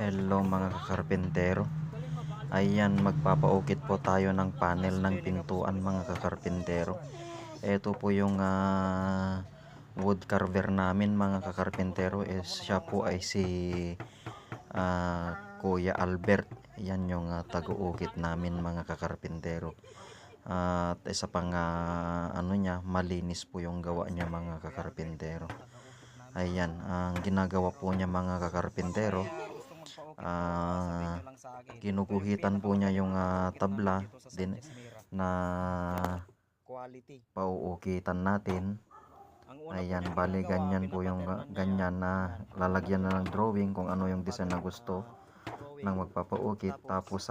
Hello mga kakarpintero. Ayan, magpapaukit po tayo ng panel ng pintuan mga kakarpintero. Ito po yung wood carver namin mga kakarpintero. Siya po ay si Kuya Albert. Yan yung tagu-ukit namin mga kakarpintero. At isa pang ano niya, malinis po yung gawa niya mga kakarpintero. Ayan, ang ginagawa po niya mga kakarpintero, ginuguhitan po niya yung tabla din na pauukitan natin. Ayan, bali ganyan po yung ganyan na lalagyan na ng drawing kung ano yung design na gusto ng magpapaukit, tapos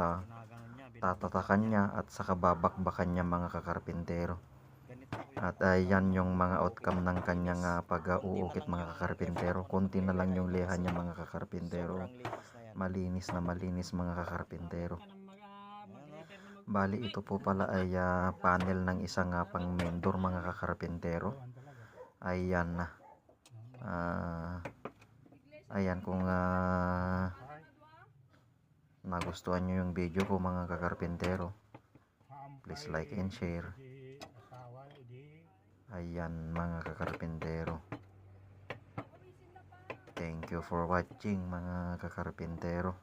tatatakan niya at saka babakbakan niya mga kakarpintero. At ayan yung mga outcome ng kanyang pag-uukit mga kakarpintero. Konti na lang yung liha niya mga kakarpintero. Malinis na malinis mga kakarpintero. Bali ito po pala ay panel ng isang pang mendor mga kakarpintero. Ayan na. Ayan, kung nagustuhan nyo yung video ko mga kakarpintero, please like and share. Ayan mga kakarpintero. Thank you for watching mga kakarpintero.